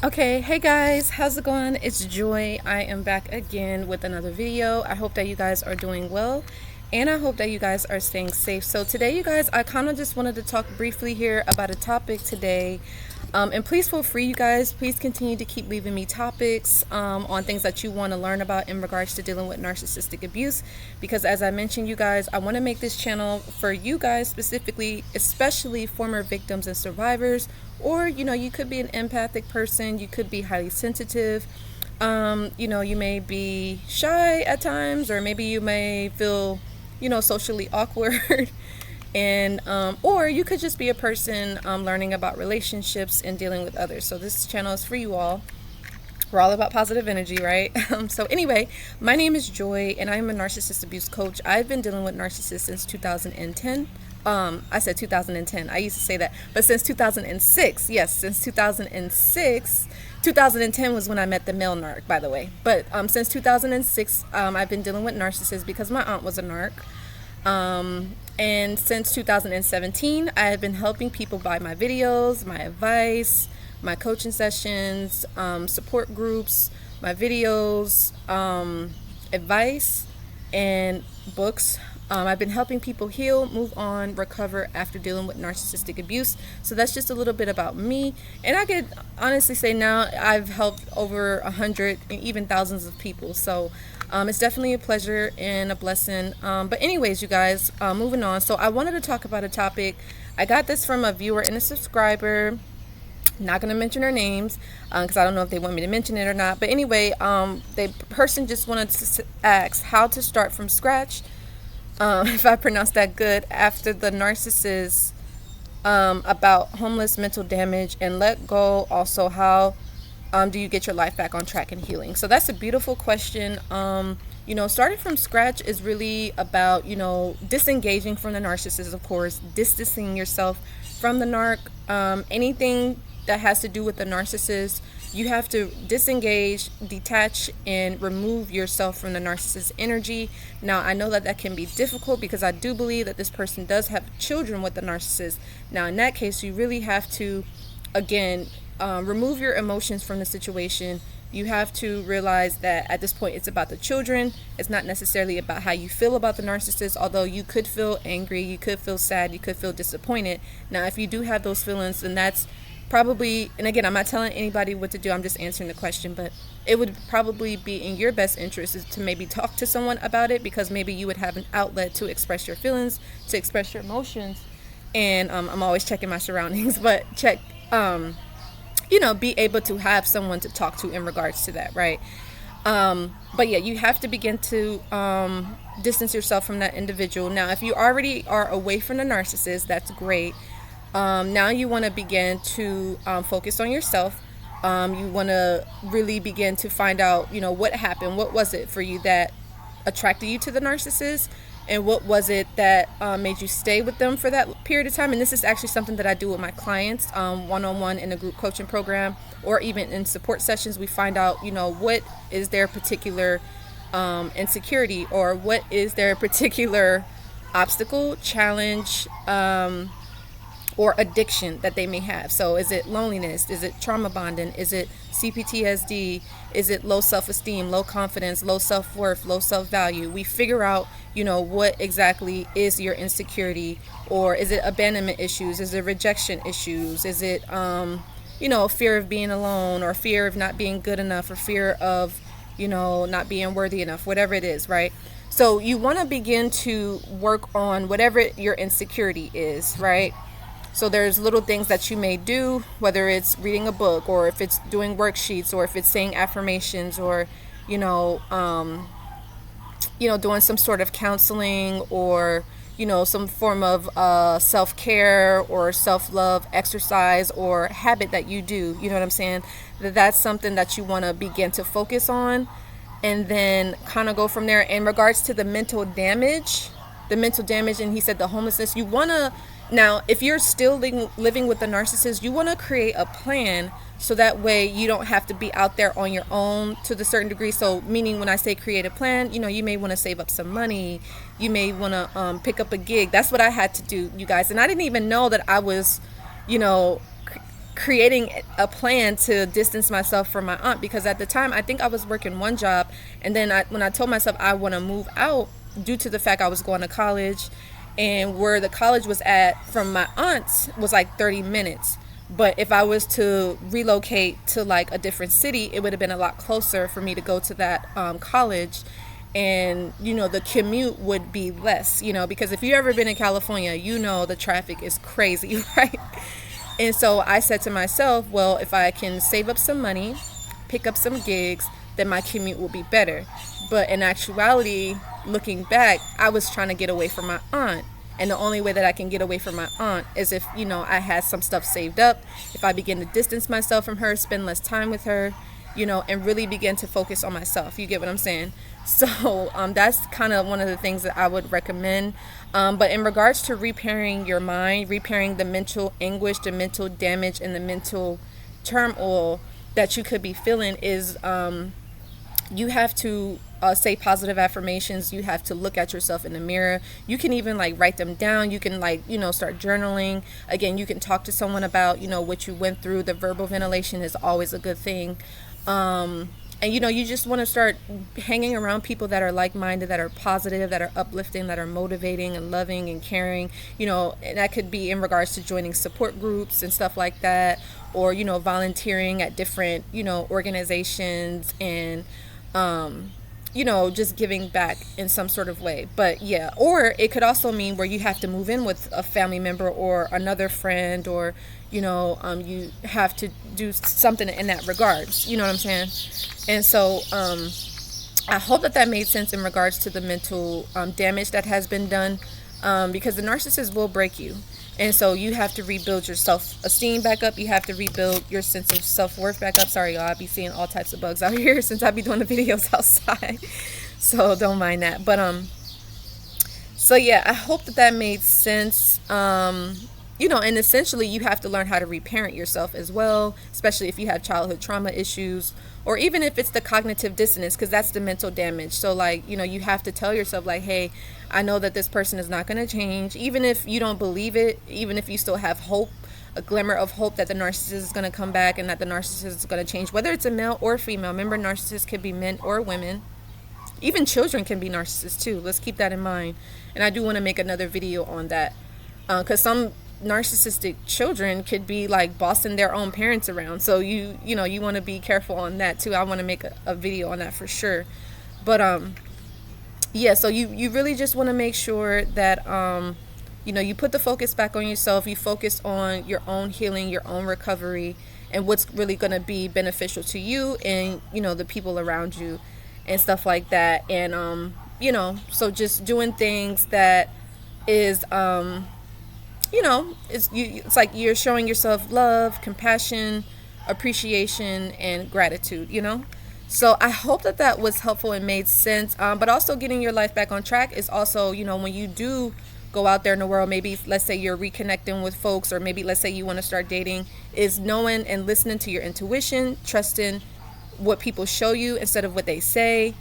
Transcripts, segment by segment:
Okay, hey guys, how's it going? It's Joy. I am back again with another video. I hope that you guys are doing well and I hope that you guys are staying safe. So today, you guys, I kind of just wanted to talk briefly here about a topic today. And please feel free, you guys, please continue to keep leaving me topics on things that you want to learn about in regards to dealing with narcissistic abuse. Because as I mentioned, you guys, I want to make this channel for you guys specifically, especially former victims and survivors. Or, you could be an empathic person, you could be highly sensitive. You may be shy at times, or maybe you may feel, socially awkward. And or you could just be a person learning about relationships and dealing with others. So this channel is for you all. We're all about positive energy, right? So anyway, my name is Joy and I'm a narcissist abuse coach. I've been dealing with narcissists since 2010. I said 2010. I used to say that, but since 2006, yes, since 2006. 2010 was when I met the male narc, by the way. But since 2006, I've been dealing with narcissists because my aunt was a narc. And since 2017, I have been helping people buy my videos, my advice, my coaching sessions, support groups, my videos, advice, and books. I've been helping people heal, move on, recover after dealing with narcissistic abuse. So that's just a little bit about me. And I could honestly say now I've helped over 100 and even thousands of people. So it's definitely a pleasure and a blessing. But anyways, you guys, moving on. So I wanted to talk about a topic. I got this from a viewer and a subscriber. Not going to mention their names because I don't know if they want me to mention it or not. But anyway, the person just wanted to ask how to start from scratch. If I pronounced that good, after the narcissist, about homeless, mental damage, and let go. Also, how do you get your life back on track and healing? So that's a beautiful question. Starting from scratch is really about, disengaging from the narcissist, of course, distancing yourself from the narc. Anything that has to do with the narcissist, you have to disengage, detach, and remove yourself from the narcissist's energy. Now, I know that can be difficult because I do believe that this person does have children with the narcissist. Now, in that case, you really have to, again, remove your emotions from the situation. You have to realize that at this point, it's about the children. It's not necessarily about how you feel about the narcissist, although you could feel angry, you could feel sad, you could feel disappointed. Now, if you do have those feelings, then that's probably, and again, I'm not telling anybody what to do, I'm just answering the question, but it would probably be in your best interest is to maybe talk to someone about it, because maybe you would have an outlet to express your feelings, to express your emotions. And I'm always checking my surroundings, but check, be able to have someone to talk to in regards to that, right? But yeah, you have to begin to distance yourself from that individual. Now, if you already are away from the narcissist, that's great. Now you want to begin to focus on yourself. You want to really begin to find out, what happened. What was it for you that attracted you to the narcissist? And what was it that made you stay with them for that period of time? And this is actually something that I do with my clients one-on-one in a group coaching program, or even in support sessions. We find out, what is their particular insecurity, or what is their particular obstacle, challenge, or addiction that they may have. So is it loneliness? Is it trauma bonding? Is it CPTSD? Is it low self-esteem, low confidence, low self-worth, low self-value? We figure out, what exactly is your insecurity, or is it abandonment issues? Is it rejection issues? Is it, fear of being alone, or fear of not being good enough, or fear of, not being worthy enough, whatever it is, right? So you want to begin to work on whatever your insecurity is, right? So there's little things that you may do, whether it's reading a book, or if it's doing worksheets, or if it's saying affirmations, or, doing some sort of counseling, or, some form of self-care or self-love exercise or habit that you do. You know what I'm saying? That's something that you want to begin to focus on, and then kind of go from there. In regards to the mental damage, and he said the homelessness, you want to, now, if you're still living with the narcissist, you want to create a plan so that way you don't have to be out there on your own to the certain degree. So meaning when I say create a plan, you may want to save up some money. You may want to pick up a gig. That's what I had to do, you guys. And I didn't even know that I was, creating a plan to distance myself from my aunt, because at the time I think I was working one job, and then when I told myself I want to move out due to the fact I was going to college, and where the college was at from my aunt's was like 30 minutes. But if I was to relocate to like a different city, it would have been a lot closer for me to go to that college. And, the commute would be less, because if you've ever been in California, the traffic is crazy, right? And so I said to myself, well, if I can save up some money, pick up some gigs, then my commute will be better. But in actuality, looking back, I was trying to get away from my aunt. And the only way that I can get away from my aunt is if, I had some stuff saved up, if I begin to distance myself from her, spend less time with her, and really begin to focus on myself. You get what I'm saying? So that's kind of one of the things that I would recommend. But in regards to repairing your mind, repairing the mental anguish, the mental damage, and the mental turmoil that you could be feeling is you have to say positive affirmations. You have to look at yourself in the mirror. You can even write them down. You can start journaling. Again, you can talk to someone about what you went through. The verbal ventilation is always a good thing. And you just want to start hanging around people that are like-minded, that are positive, that are uplifting, that are motivating and loving and caring. And that could be in regards to joining support groups and stuff like that, or volunteering at different organizations, and just giving back in some sort of way. But yeah, or it could also mean where you have to move in with a family member or another friend, or you have to do something in that regards. You know what I'm saying? And so I hope that made sense in regards to the mental damage that has been done, because the narcissist will break you. And so you have to rebuild your self-esteem back up. You have to rebuild your sense of self-worth back up. Sorry, y'all, I be seeing all types of bugs out here since I be doing the videos outside. So don't mind that. But so yeah, I hope that made sense. And essentially you have to learn how to reparent yourself as well, especially if you have childhood trauma issues, or even if it's the cognitive dissonance, because that's the mental damage. So you have to tell yourself hey, I know that this person is not going to change, even if you don't believe it, even if you still have hope, a glimmer of hope that the narcissist is going to come back and that the narcissist is going to change, whether it's a male or female. Remember, narcissists can be men or women. Even children can be narcissists too. Let's keep that in mind. And I do want to make another video on that, because some narcissistic children could be bossing their own parents around. So you want to be careful on that too. I want to make a video on that for sure. But yeah, so you really just want to make sure that you put the focus back on yourself. You focus on your own healing, your own recovery, and what's really going to be beneficial to you and the people around you and stuff like that. And so just doing things that is it's like you're showing yourself love, compassion, appreciation, and gratitude, So I hope that was helpful and made sense. But also getting your life back on track is also, when you do go out there in the world, maybe let's say you're reconnecting with folks, or maybe let's say you want to start dating, is knowing and listening to your intuition, trusting what people show you instead of what they say.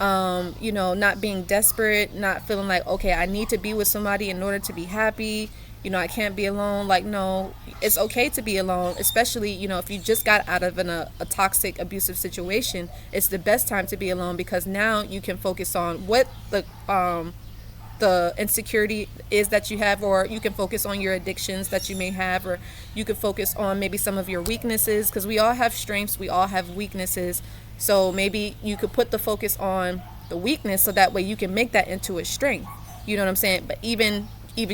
Not being desperate, not feeling okay, I need to be with somebody in order to be happy. I can't be alone. No, it's okay to be alone, especially, if you just got out of a toxic, abusive situation. It's the best time to be alone, because now you can focus on what the insecurity is that you have, or you can focus on your addictions that you may have, or you can focus on maybe some of your weaknesses, because we all have strengths, we all have weaknesses. So maybe you could put the focus on the weakness, so that way you can make that into a strength. You know what I'm saying? But even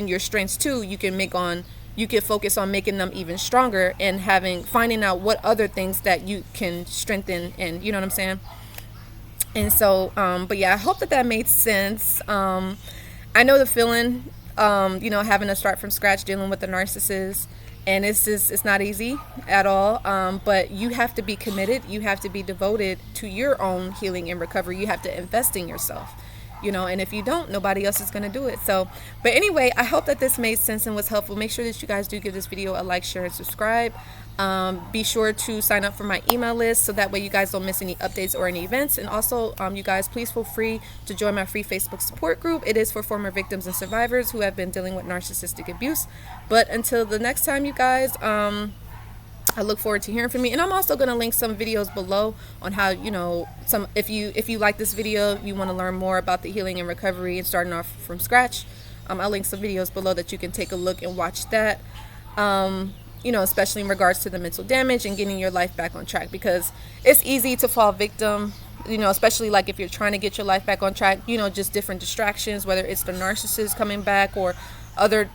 your strengths too, you can focus on making them even stronger, and finding out what other things that you can strengthen, and you know what I'm saying? And so but yeah, I hope that made sense. I know the feeling, having to start from scratch, dealing with the narcissist, and it's not easy at all. But you have to be committed. You have to be devoted to your own healing and recovery. You have to invest in yourself. And if you don't, nobody else is going to do it. So, but anyway, I hope that this made sense and was helpful. Make sure that you guys do give this video a like, share, and subscribe. Be sure to sign up for my email list, so that way you guys don't miss any updates or any events. And also, you guys, please feel free to join my free Facebook support group. It is for former victims and survivors who have been dealing with narcissistic abuse. But until the next time, you guys, I look forward to hearing from you, and I'm also going to link some videos below on how, some, if you like this video, you want to learn more about the healing and recovery and starting off from scratch. I'll link some videos below that you can take a look and watch that. Especially in regards to the mental damage and getting your life back on track, because it's easy to fall victim, especially like if you're trying to get your life back on track, just different distractions, whether it's the narcissist coming back or other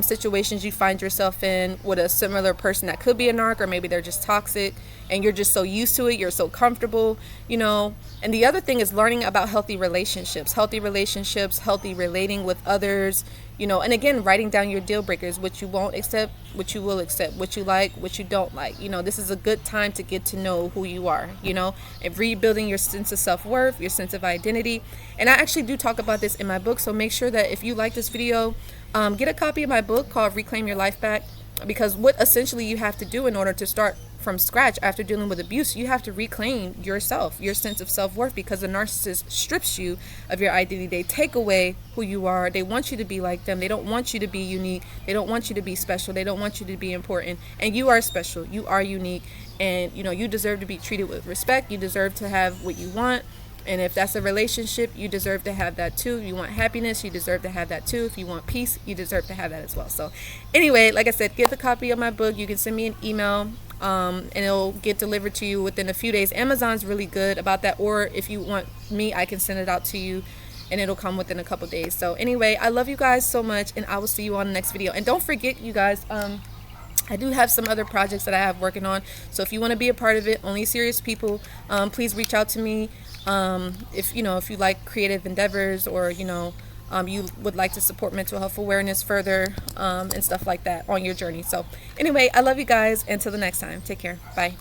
situations you find yourself in with a similar person that could be a narc, or maybe they're just toxic and you're just so used to it, you're so comfortable, And the other thing is learning about healthy relationships, healthy relating with others, and again, writing down your deal breakers, what you won't accept, what you will accept, what you like, what you don't like. This is a good time to get to know who you are, and rebuilding your sense of self-worth, your sense of identity. And I actually do talk about this in my book, so make sure that if you like this video, get a copy of my book called Reclaim Your Life Back, because what essentially you have to do in order to start from scratch after dealing with abuse, you have to reclaim yourself, your sense of self-worth, because the narcissist strips you of your identity. They take away who you are. They want you to be like them. They don't want you to be unique. They don't want you to be special. They don't want you to be important. And you are special. You are unique. And, you deserve to be treated with respect. You deserve to have what you want. And if that's a relationship, you deserve to have that too. If you want happiness, you deserve to have that too. If you want peace, you deserve to have that as well. So anyway, like I said, get the copy of my book. You can send me an email, and it'll get delivered to you within a few days. Amazon's really good about that. Or if you want me, I can send it out to you and it'll come within a couple days. So anyway, I love you guys so much, and I will see you on the next video. And don't forget, you guys, I do have some other projects that I have working on. So if you want to be a part of it, only serious people, please reach out to me. If you like creative endeavors, or you would like to support mental health awareness further, and stuff like that on your journey. So anyway, I love you guys. Until the next time, take care. Bye.